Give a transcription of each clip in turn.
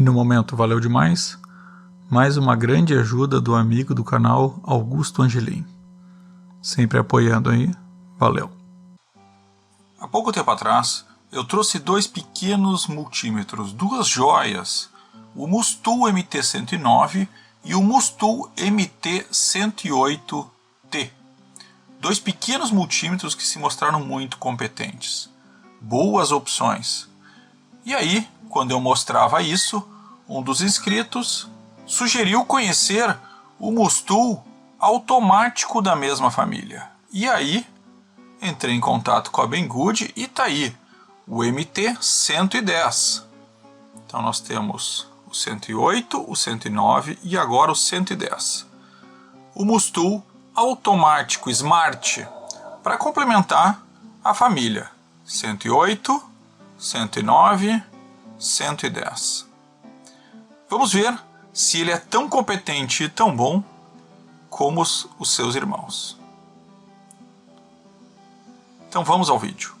no momento valeu demais. Mais uma grande ajuda do amigo do canal Augusto Angelim. Sempre apoiando aí. Valeu. Há pouco tempo atrás, eu trouxe dois pequenos multímetros, duas joias, o Mustool MT-109 e o Mustool MT-108T. Dois pequenos multímetros que se mostraram muito competentes. Boas opções. E aí, quando eu mostrava isso, um dos inscritos sugeriu conhecer o Mustool automático da mesma família. E aí, entrei em contato com a Banggood e tá aí, o MT-110. Então nós temos o 108, o 109 e agora o 110. O Mustool automático Smart, para complementar a família 108, 109, 110. Vamos ver se ele é tão competente e tão bom como os seus irmãos. Então vamos ao vídeo.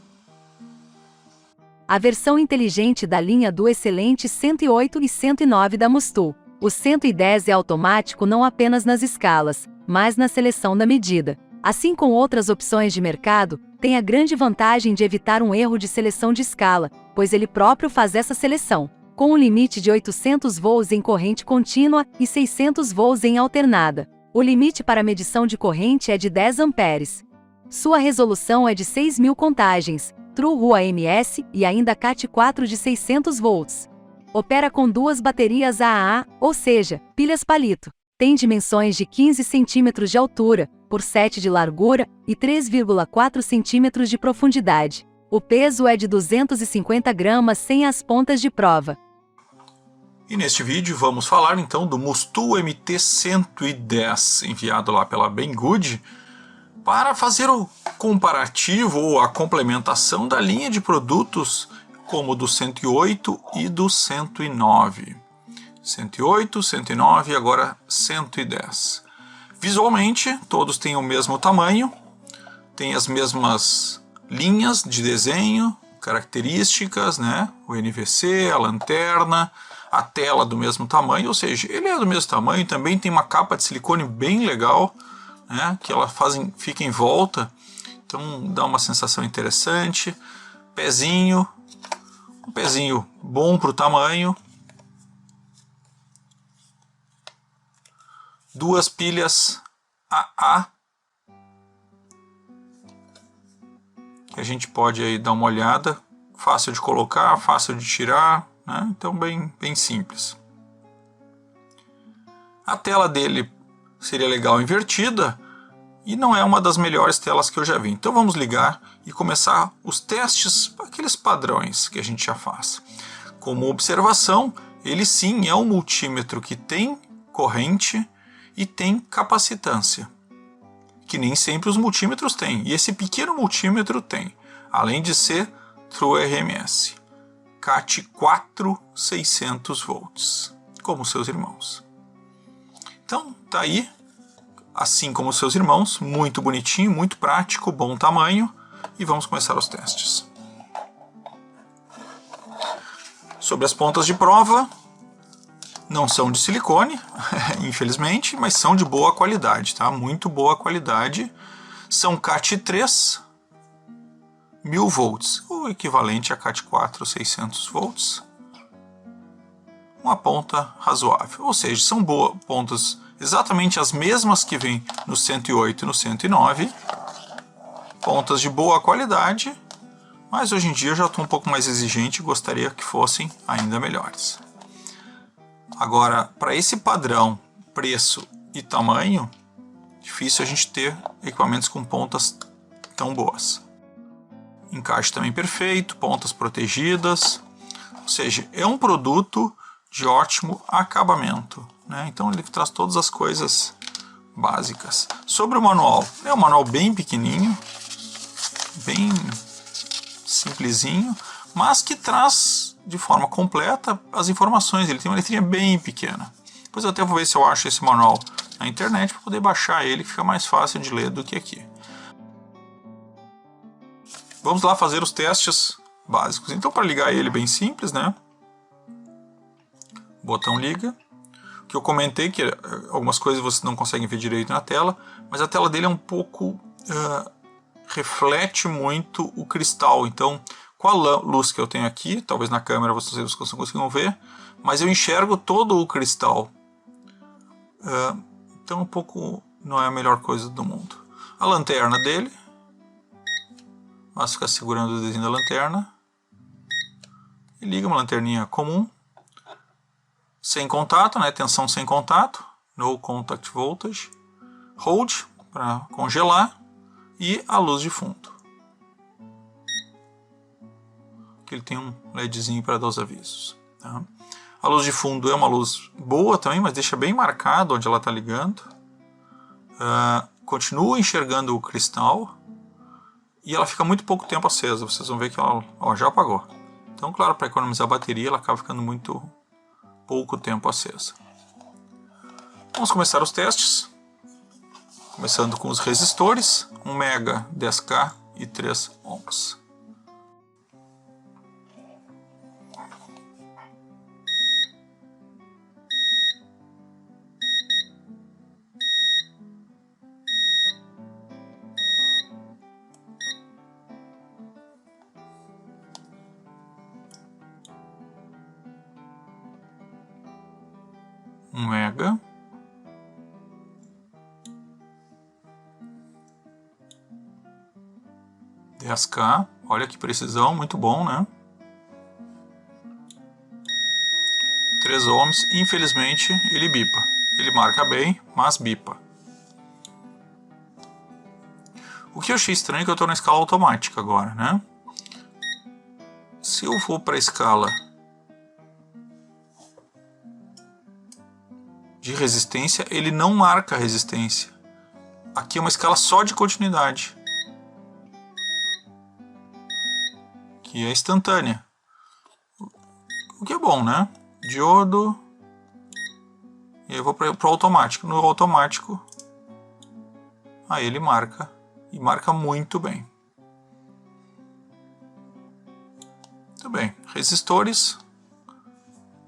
A versão inteligente da linha do excelente 108 e 109 da Mustool. O 110 é automático não apenas nas escalas, mas na seleção da medida. Assim como outras opções de mercado, tem a grande vantagem de evitar um erro de seleção de escala, pois ele próprio faz essa seleção, com um limite de 800 volts em corrente contínua e 600 volts em alternada. O limite para medição de corrente é de 10 amperes. Sua resolução é de 6.000 contagens, True UAMS e ainda CAT4 de 600 volts. Opera com duas baterias AAA, ou seja, pilhas palito. Tem dimensões de 15 cm de altura, por 7 de largura e 3,4 cm de profundidade. O peso é de 250 gramas sem as pontas de prova. E neste vídeo vamos falar então do Mustool MT-110, enviado lá pela Banggood, para fazer o comparativo ou a complementação da linha de produtos como do 108 e do 109. 108, 109 e agora 110. Visualmente, todos têm o mesmo tamanho, têm as mesmas linhas de desenho, características, né? O NVC, a lanterna, a tela do mesmo tamanho, ou seja, ele é do mesmo tamanho, também tem uma capa de silicone bem legal, né? Que ela fica em volta, então dá uma sensação interessante. Pezinho, um pezinho bom para o tamanho. Duas pilhas AA, que a gente pode aí dar uma olhada, fácil de colocar, fácil de tirar, né? Então bem simples. A tela dele seria legal invertida e não é uma das melhores telas que eu já vi. Então vamos ligar e começar os testes, aqueles padrões que a gente já faz. Como observação, ele sim é um multímetro que tem corrente e tem capacitância, que nem sempre os multímetros têm. E esse pequeno multímetro tem, além de ser True RMS, CAT4 600 volts, como seus irmãos. Então tá aí, assim como seus irmãos, muito bonitinho, muito prático, bom tamanho, e vamos começar os testes. Sobre as pontas de prova, não são de silicone, infelizmente, mas são de boa qualidade, tá? Muito boa qualidade. São CAT3 1000 volts, o equivalente a CAT4 600 volts. Uma ponta razoável, ou seja, são pontas exatamente as mesmas que vem no 108 e no 109. Pontas de boa qualidade, mas hoje em dia eu já estou um pouco mais exigente e gostaria que fossem ainda melhores. Agora, para esse padrão, preço e tamanho, difícil a gente ter equipamentos com pontas tão boas. Encaixe também perfeito, pontas protegidas, ou seja, é um produto de ótimo acabamento, né? Então ele traz todas as coisas básicas. Sobre o manual, é um manual bem pequenininho, bem simplesinho, mas que traz de forma completa as informações. Ele tem uma letrinha bem pequena. Depois eu até vou ver se eu acho esse manual na internet para poder baixar ele, que fica mais fácil de ler do que aqui. Vamos lá fazer os testes básicos. Então, para ligar ele, bem simples, né? botão liga. Que eu comentei que algumas coisas vocês não conseguem ver direito na tela, mas a tela dele é um pouco... reflete muito o cristal. Então, com a luz que eu tenho aqui, talvez na câmera vocês consigam ver, mas eu enxergo todo o cristal. Então, um pouco não é a melhor coisa do mundo. A lanterna dele, basta ficar segurando o desenho da lanterna e liga uma lanterninha comum, sem contato, né? Tensão sem contato, no contact voltage, hold para congelar e a luz de fundo. Aqui ele tem um LEDzinho para dar os avisos. Tá? A luz de fundo é uma luz boa também, mas deixa bem marcado onde ela está ligando. Continua enxergando o cristal e ela fica muito pouco tempo acesa. Vocês vão ver que ela já apagou. Então, claro, para economizar a bateria, ela acaba ficando muito pouco tempo acesa. Vamos começar os testes. Começando com os resistores, 1 mega, 10K e 3 ohms. Mega, 10K, olha que precisão, muito bom, né? 3 ohms, infelizmente ele bipa. Ele marca bem, mas bipa. O que eu achei estranho é que eu estou na escala automática agora, né? Se eu for para a escala de resistência, ele não marca resistência. Aqui é uma escala só de continuidade, que é instantânea. O que é bom, né? Diodo. E eu vou para o automático. No automático, aí ele marca. E marca muito bem. Muito bem. Resistores.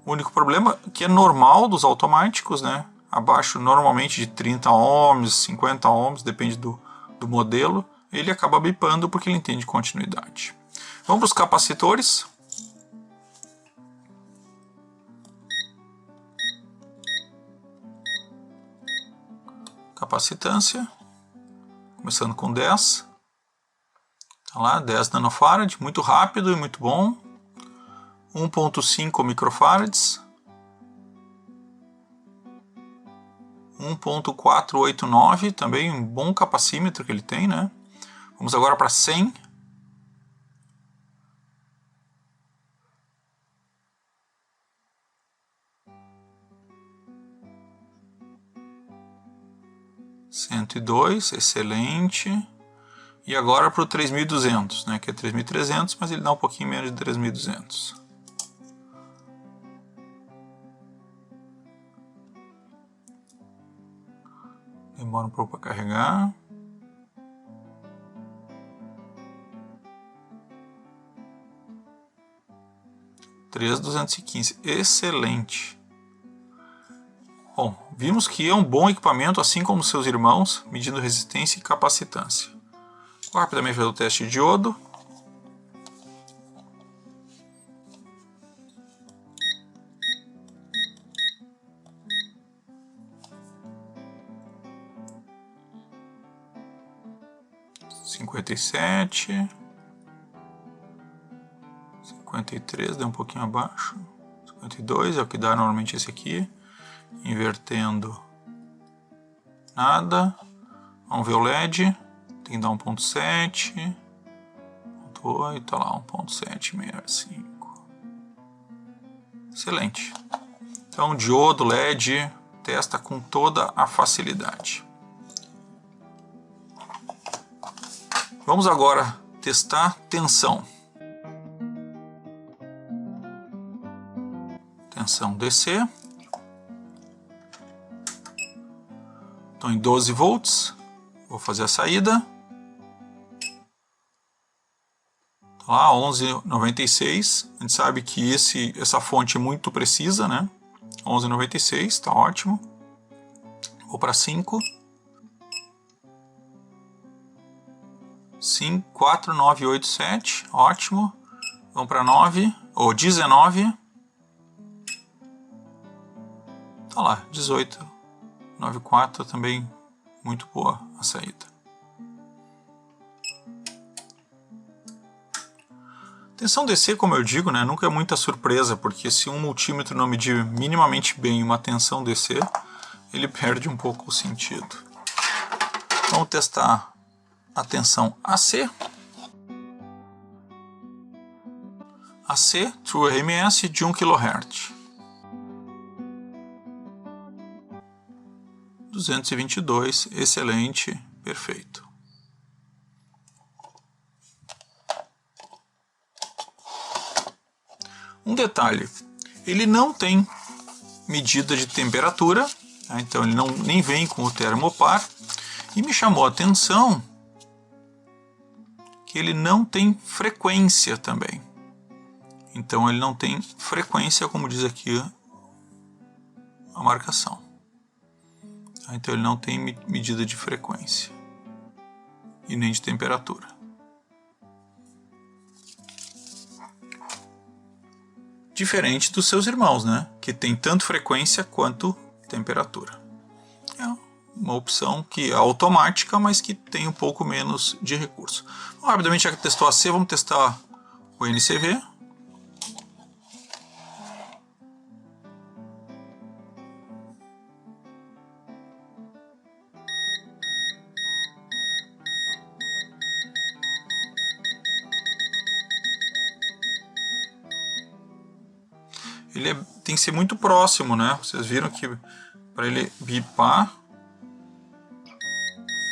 O único problema que é normal dos automáticos, né? Abaixo normalmente de 30 ohms, 50 ohms, depende do modelo. Ele acaba bipando porque ele entende continuidade. Vamos para os capacitores. Capacitância. Começando com 10. Tá lá, 10 nanofarad, muito rápido e muito bom. 1.5 microfarads. 1.489, também um bom capacímetro que ele tem, né? Vamos agora para 100. (102), excelente. E agora para o 3200, né? Que é 3300, mas ele dá um pouquinho menos de 3200. Demora um pouco para carregar. (3215), excelente. Bom, vimos que é um bom equipamento, assim como seus irmãos, medindo resistência e capacitância. Vou rapidamente fazer o teste de diodo. (57), 53, deu um pouquinho abaixo. 52 é o que dá normalmente esse aqui. Invertendo, nada. Vamos ver o LED. Tem que dar 1.7, 1.8, tá lá, 1.765. Excelente. Então, diodo LED testa com toda a facilidade. Vamos agora testar tensão. Tensão DC. Estou em 12 volts. Vou fazer a saída. Tá lá, 11,96. A gente sabe que essa fonte é muito precisa, né? 11,96, tá ótimo. Vou para 5. 4,987, ótimo. Vamos para 9, ou 19. Tá lá, 18,94 também, muito boa a saída. Tensão DC, como eu digo, né, nunca é muita surpresa, porque se um multímetro não medir minimamente bem uma tensão DC, ele perde um pouco o sentido. Vamos testar a tensão AC. AC True RMS de 1 kHz. 222, excelente, perfeito. Um detalhe, ele não tem medida de temperatura, tá? Então ele nem vem com o termopar, e me chamou a atenção que ele não tem frequência também. Então ele não tem frequência, como diz aqui a marcação. Então ele não tem medida de frequência e nem de temperatura. Diferente dos seus irmãos, né? Que tem tanto frequência quanto temperatura. É uma opção que é automática, mas que tem um pouco menos de recurso. Bom, rapidamente, já que testou a AC, vamos testar o NCV. Ele tem que ser muito próximo, né? Vocês viram que para ele bipar,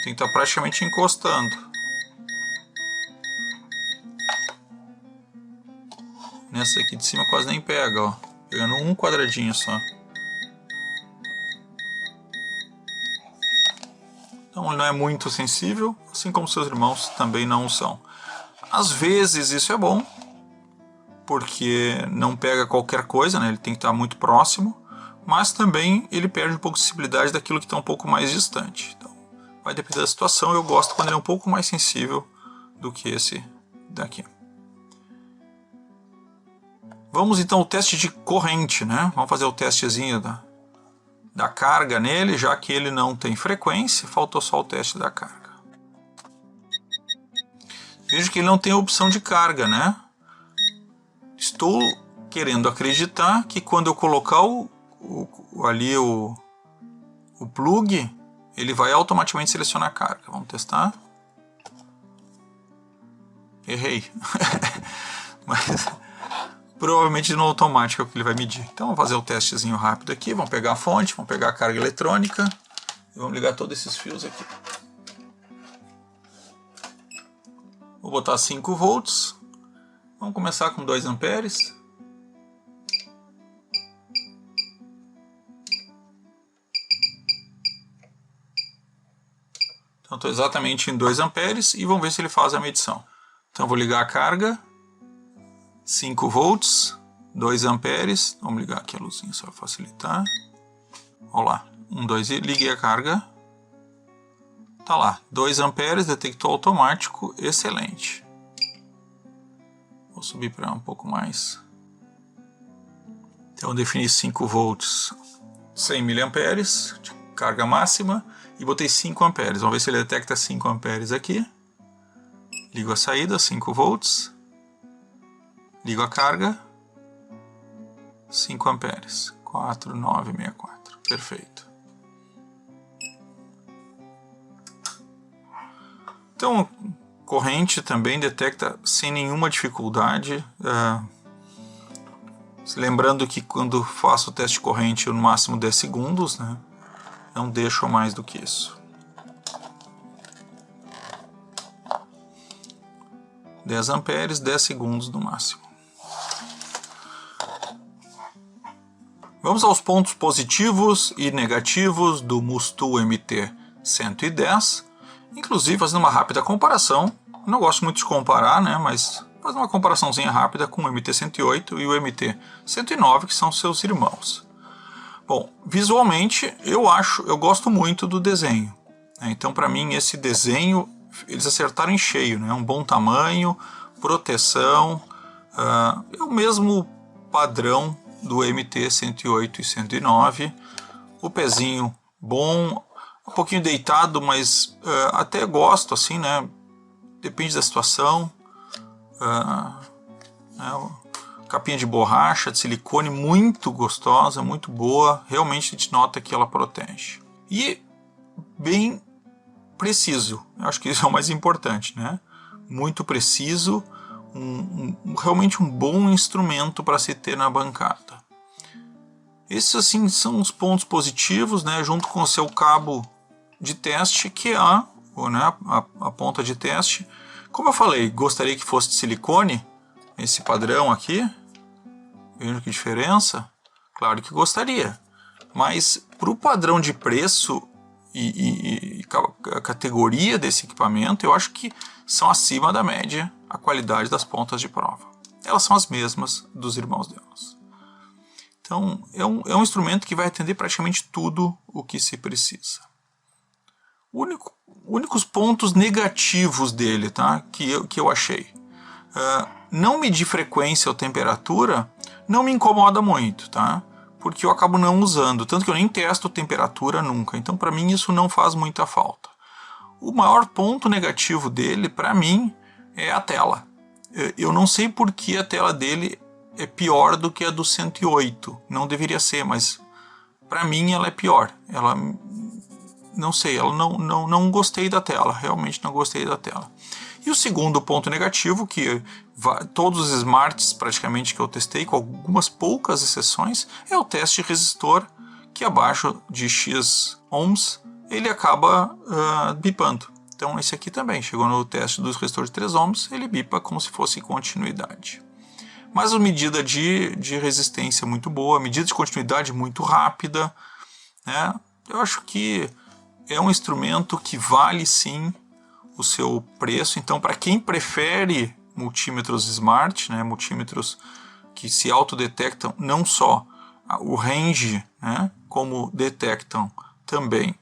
tem que estar praticamente encostando. Nessa aqui de cima quase nem pega, ó. Pegando um quadradinho só. Então ele não é muito sensível, assim como seus irmãos também não são. Às vezes isso é bom, porque não pega qualquer coisa, né? Ele tem que estar muito próximo, mas também ele perde um pouco de sensibilidade daquilo que está um pouco mais distante. Então, vai depender da situação. Eu gosto quando ele é um pouco mais sensível do que esse daqui. Vamos então ao teste de corrente, né? Vamos fazer o testezinho da carga nele, já que ele não tem frequência, faltou só o teste da carga. Veja que ele não tem a opção de carga, né? Estou querendo acreditar que quando eu colocar ali o plug, ele vai automaticamente selecionar a carga. Vamos testar. Errei. Mas provavelmente no automático é o que ele vai medir. Então vamos fazer o testezinho rápido aqui. Vamos pegar a fonte, vamos pegar a carga eletrônica e vamos ligar todos esses fios aqui. Vou botar 5 volts. Vamos começar com 2 amperes. Então estou exatamente em 2 amperes e vamos ver se ele faz a medição. Então vou ligar a carga. 5 volts, 2 amperes. Vamos ligar aqui a luzinha só para facilitar. Olha lá, 1, 2 e liguei a carga. Tá lá, 2 amperes, detectou automático, excelente. Vou subir para um pouco mais. Então eu defini 5 volts, 100 miliamperes de carga máxima e botei 5 amperes. Vamos ver se ele detecta 5 amperes aqui. Ligo a saída, 5 volts. Ligo a carga, 5 amperes, 4,964, perfeito. Então, corrente também detecta sem nenhuma dificuldade. Lembrando que quando faço o teste de corrente, eu no máximo 10 segundos, né? Não deixo mais do que isso. 10 amperes, 10 segundos no máximo. Vamos aos pontos positivos e negativos do Mustu MT-110. Inclusive, fazendo uma rápida comparação. Não gosto muito de comparar, né? Mas fazer uma comparaçãozinha rápida com o MT-108 e o MT-109, que são seus irmãos. Bom, visualmente eu gosto muito do desenho, né? Então para mim esse desenho eles acertaram em cheio, né? Um bom tamanho, proteção, é o mesmo padrão do MT-108 e 109, o pezinho bom, um pouquinho deitado, mas até gosto assim, né? Depende da situação. Capinha de borracha, de silicone, muito gostosa, muito boa. Realmente a gente nota que ela protege. E bem preciso. Eu acho que isso é o mais importante, né? Muito preciso. Realmente um bom instrumento para se ter na bancada. Esses assim são os pontos positivos, né? Junto com o seu cabo de teste, que é a ponta de teste. Como eu falei, gostaria que fosse de silicone, esse padrão aqui. Veja que diferença. Claro que gostaria, mas para o padrão de preço e a categoria desse equipamento, eu acho que são acima da média a qualidade das pontas de prova. Elas são as mesmas dos irmãos delas. Então é um instrumento que vai atender praticamente tudo o que se precisa. Únicos pontos negativos dele, tá? que eu achei. Não medir frequência ou temperatura não me incomoda muito, tá? Porque eu acabo não usando, tanto que eu nem testo temperatura nunca, então para mim isso não faz muita falta. O maior ponto negativo dele, para mim, é a tela. Eu não sei por que a tela dele é pior do que a do 108, não deveria ser, mas para mim ela é pior. Ela, não sei, não gostei da tela, realmente não gostei da tela. E o segundo ponto negativo, que todos os smarts praticamente que eu testei, com algumas poucas exceções, é o teste de resistor, que abaixo de X ohms ele acaba bipando. Então esse aqui também, chegou no teste do resistor de 3 ohms, ele bipa como se fosse continuidade. Mas a medida de resistência muito boa, a medida de continuidade muito rápida, né? Eu acho que é um instrumento que vale sim o seu preço. Então, para quem prefere multímetros smart, né, multímetros que se autodetectam não só o range, né, como detectam também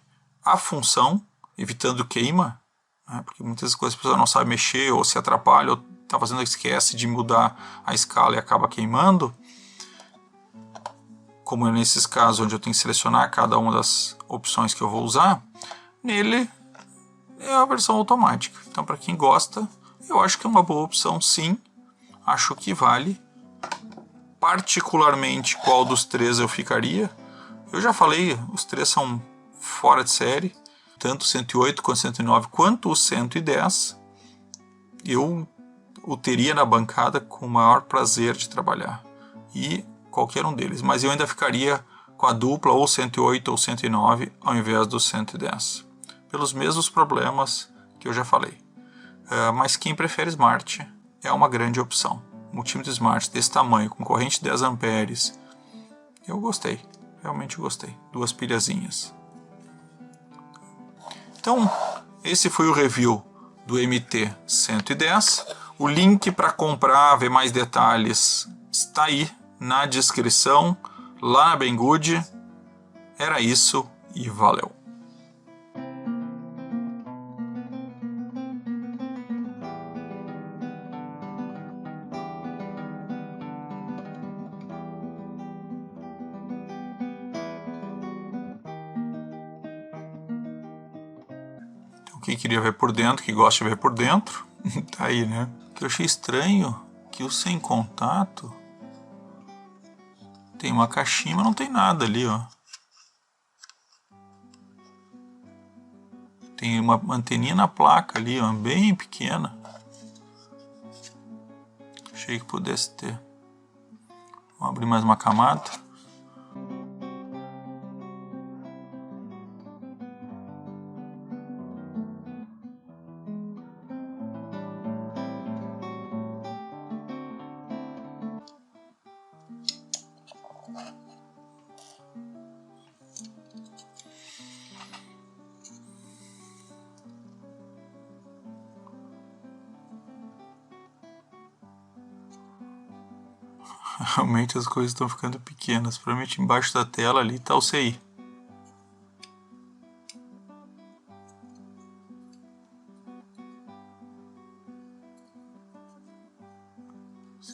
a função, evitando queima, né, porque muitas coisas a pessoa não sabe mexer ou se atrapalha ou está fazendo, esquece de mudar a escala e acaba queimando, como é nesses casos onde eu tenho que selecionar cada uma das opções que eu vou usar. Nele é a versão automática. Então, para quem gosta, eu acho que é uma boa opção, sim. Acho que vale. Particularmente, qual dos três eu ficaria? Eu já falei, os três são fora de série. Tanto o 108 quanto o 109, quanto o 110. Eu o teria na bancada com o maior prazer de trabalhar. E qualquer um deles. Mas eu ainda ficaria com a dupla, ou 108 ou 109, ao invés do 110. Pelos mesmos problemas que eu já falei. Mas quem prefere Smart é uma grande opção. Multímetro Smart desse tamanho, com corrente 10 amperes. Eu gostei, realmente gostei. 2 pilhazinhas. Então, esse foi o review do MT-110. O link para comprar, ver mais detalhes, está aí na descrição, lá na Banggood. Era isso e valeu! Quem queria ver por dentro, que gosta de ver por dentro, tá aí, né? O que eu achei estranho, que o sem contato tem uma caixinha, mas não tem nada ali, ó. Tem uma anteninha na placa ali, ó, bem pequena. Achei que pudesse ter. Vamos abrir mais uma camada. Realmente as coisas estão ficando pequenas. Provavelmente embaixo da tela ali está o CI.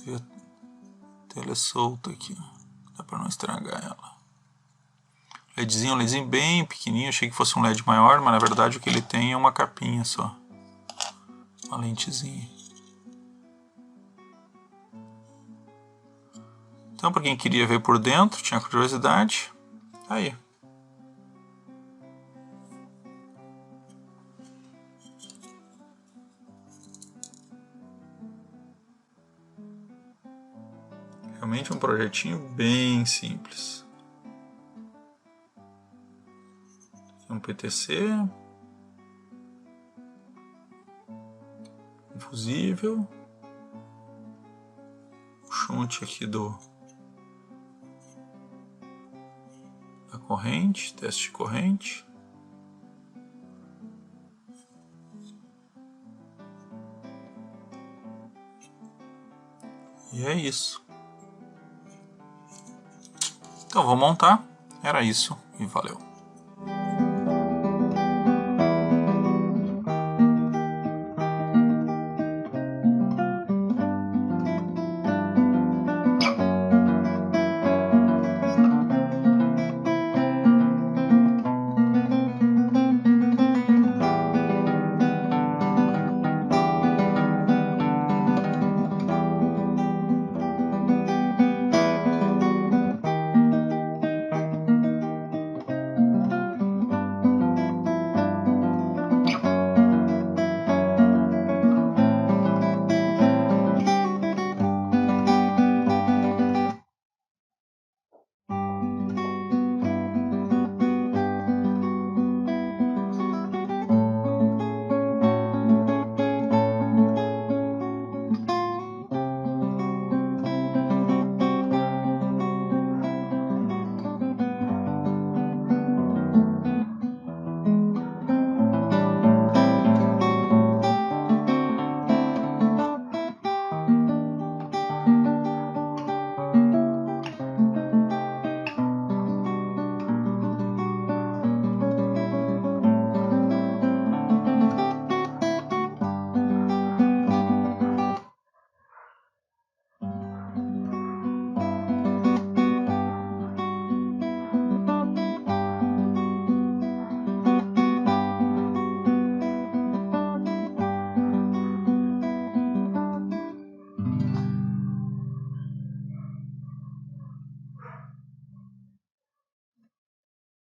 A tela é solta aqui. Dá para não estragar ela. LEDzinho, um LEDzinho bem pequenininho. Achei que fosse um LED maior, mas na verdade o que ele tem é uma capinha só. Uma lentezinha. Então, para quem queria ver por dentro, tinha curiosidade, tá aí. Realmente um projetinho bem simples. Um PTC. Um fusível. O shunt aqui da corrente, teste de corrente. E é isso. Então vou montar. Era isso e valeu.